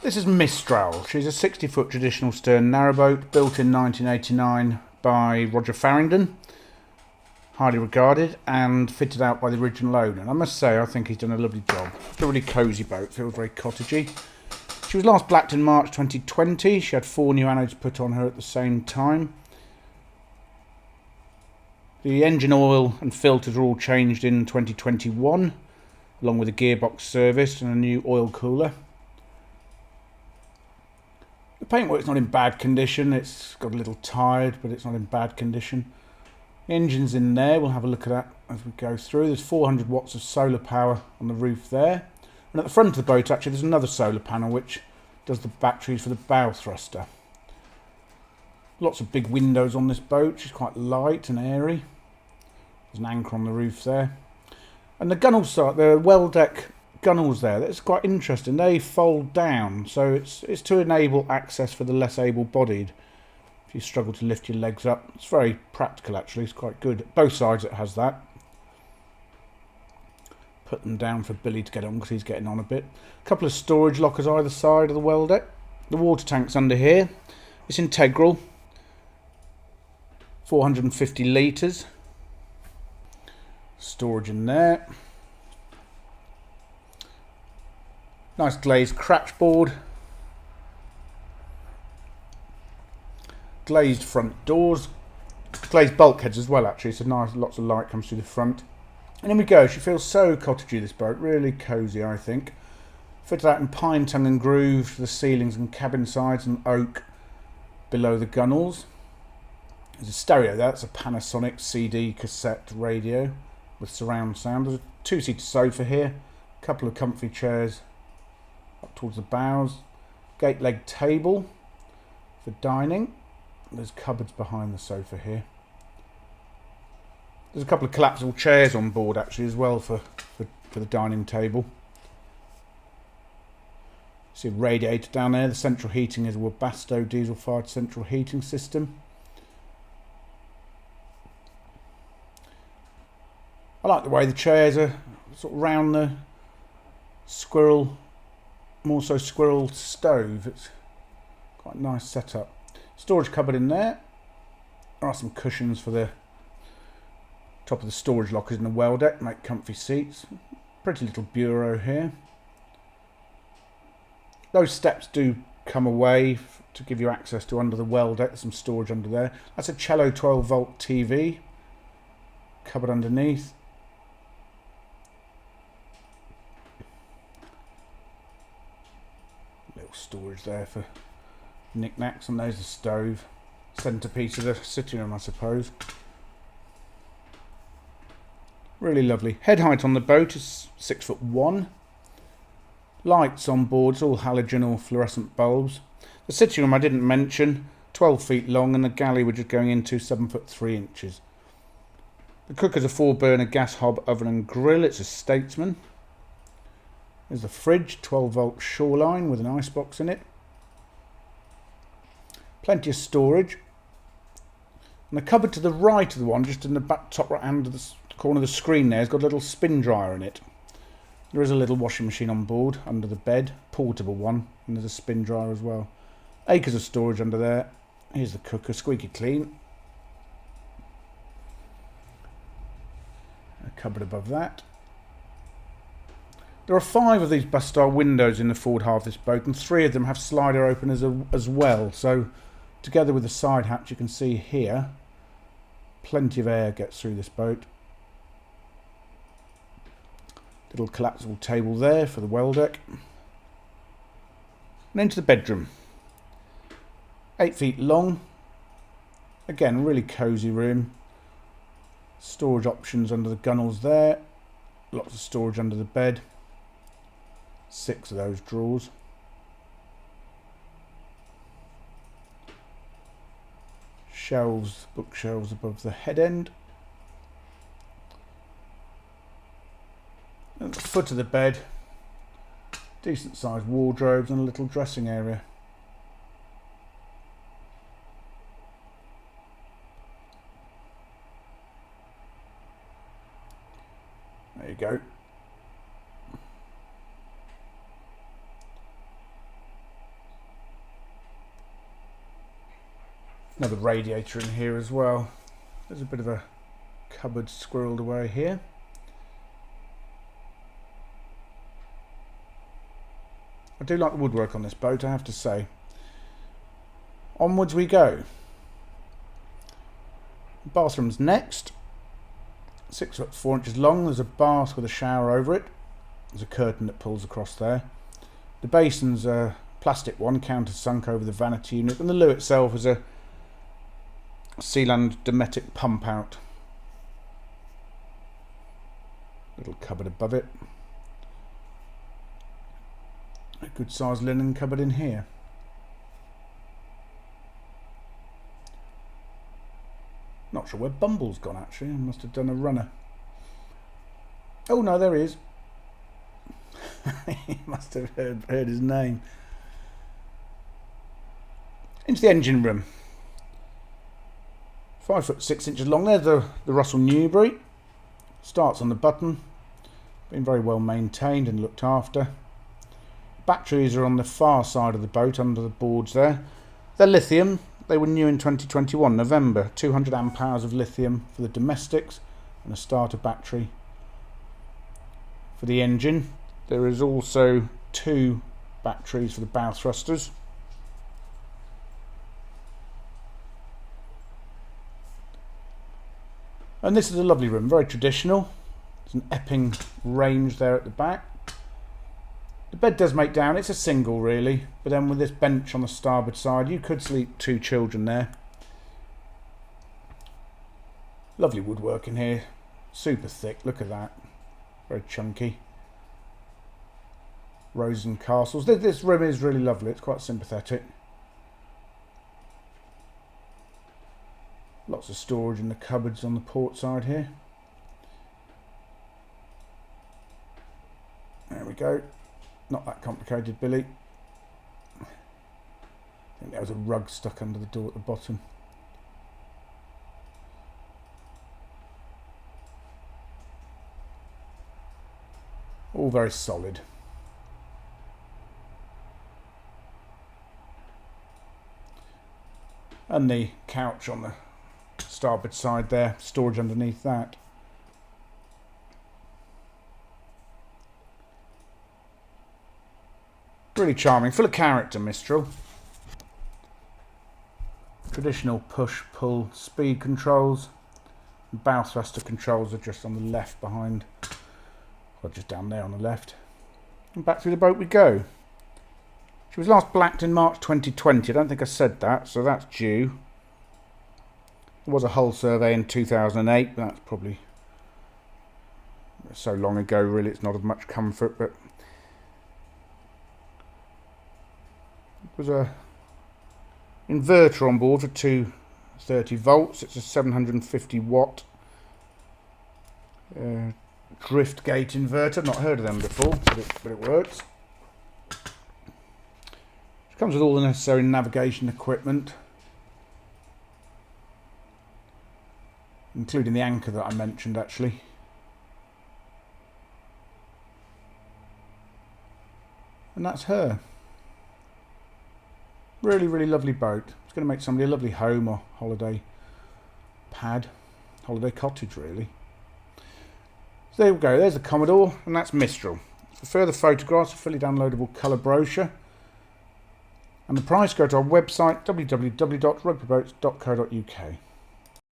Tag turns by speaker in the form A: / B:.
A: This is Mistral. She's a 60-foot traditional stern narrowboat built in 1989 by Roger Farringdon, highly regarded, and fitted out by the original owner. And I must say, I think he's done a lovely job. It's a really cosy boat, feels very cottagey. She was last blacked in March 2020. She had 4 new anodes put on her at the same time. The engine oil and filters are all changed in 2021, along with a gearbox serviced and a new oil cooler. The paintwork's not in bad condition. It's got a little tired, but it's not in bad condition. The engine's in there. We'll have a look at that as we go through. There's 400 watts of solar power on the roof there. And at the front of the boat, actually, there's another solar panel which does the batteries for the bow thruster. Lots of big windows on this boat. She's quite light and airy. There's an anchor on the roof there. And the gunnel side, the well deck gunnels there, that's quite interesting. They fold down, so it's to enable access for the less able-bodied. If you struggle to lift your legs up, it's very practical actually. It's quite good. Both sides it has that. Put them down for Billy to get on because he's getting on a bit. A couple of storage lockers either side of the well deck. The water tank's under here. It's integral, 450 litres. Storage in there. Nice glazed cratch board. Glazed front doors. Glazed bulkheads as well actually, so nice, lots of light comes through the front. And in we go. She feels so cottagey, this boat. Really cosy, I think. Fitted out in pine tongue and groove for the ceilings and cabin sides, and oak below the gunnels. There's a stereo there. That's a Panasonic CD cassette radio with surround sound. There's a 2-seater sofa here. A couple of comfy chairs up towards the bows. Gate leg table for dining. There's cupboards behind the sofa here. There's a couple of collapsible chairs on board actually as well for the dining table. See a radiator down there. The central heating is a Webasto diesel fired central heating system. I like the way the chairs are sort of round the squirrel, more so squirrel stove. It's quite a nice setup. Storage cupboard in there. There are some cushions for the top of the storage lockers in the well deck, make comfy seats. Pretty little bureau here. Those steps do come away to give you access to under the well deck. There's some storage under there. That's a Cello 12 volt TV. Cupboard underneath. Little storage there for knickknacks, and there's the stove. Centrepiece of the sitting room, I suppose. Really lovely. Head height on the boat is 6'1". Lights on board, it's all halogen or fluorescent bulbs. The sitting room I didn't mention, 12 feet long, and the galley we're just going into 7'3". The cooker's a 4-burner gas hob oven and grill. It's a Statesman. There's the fridge, 12 volt Shoreline with an icebox in it. Plenty of storage. And the cupboard to the right of the one, just in the back top right hand of the corner of the screen there, has got a little spin dryer in it. There is a little washing machine on board under the bed, portable one, and there's a spin dryer as well. Acres of storage under there. Here's the cooker, squeaky clean. A cupboard above that. There are 5 of these bus style windows in the forward half of this boat, and 3 of them have slider openers as well. So together with the side hatch, you can see here, plenty of air gets through this boat. Little collapsible table there for the well deck. And into the bedroom. 8 feet long. Again, really cosy room. Storage options under the gunnels there. Lots of storage under the bed. 6 of those drawers. Shelves, bookshelves above the head end. At the foot of the bed, decent sized wardrobes and a little dressing area. There you go. Another radiator in here as well. There's a bit of a cupboard squirreled away here. I do like the woodwork on this boat, I have to say. Onwards we go. Bathroom's next. 6 foot 4 inches long. There's a bath with a shower over it. There's a curtain that pulls across there. The basin's a plastic one, countersunk over the vanity unit, and the loo itself is a Sealand Dometic pump out. Little cupboard above it. A good sized linen cupboard in here. Not sure where Bumble's gone actually. I must have done a runner. Oh no, there he is. He must have heard his name. Into the engine room. 5 foot 6 inches long. There's the Russell Newbury. Starts on the button. Been very well maintained and looked after. Batteries are on the far side of the boat under the boards there. They're lithium. They were new in 2021, November. 200 amp hours of lithium for the domestics and a starter battery for the engine. There is also 2 batteries for the bow thrusters. And this is a lovely room, very traditional. There's an Epping range there at the back. The bed does make down, it's a single really, but then with this bench on the starboard side, you could sleep 2 children there. Lovely woodwork in here, super thick, look at that, very chunky. Roses and castles. This room is really lovely, it's quite sympathetic. Lots of storage in the cupboards on the port side here. There we go. Not that complicated, Billy. I think there was a rug stuck under the door at the bottom. All very solid. And the couch on the starboard side there, storage underneath that. Really charming, full of character, Mistral. Traditional push, pull, speed controls. Bow thruster controls are just on the left behind, or just down there on the left. And back through the boat we go. She was last blacked in March 2020. I don't think I said that, so that's due. There was a hull survey in 2008, but that's probably so long ago really it's not of much comfort, but it was a inverter on board for 230 volts. It's a 750 watt drift gate inverter. Not heard of them before, but it works. It comes with all the necessary navigation equipment, including the anchor that I mentioned actually. And that's her. Really, really lovely boat. It's going to make somebody a lovely home or holiday pad, holiday cottage really. So there we go, there's the Commodore, and that's Mistral. For further photographs, a fully downloadable colour brochure, and the price, go to our website www.rugbyboats.co.uk.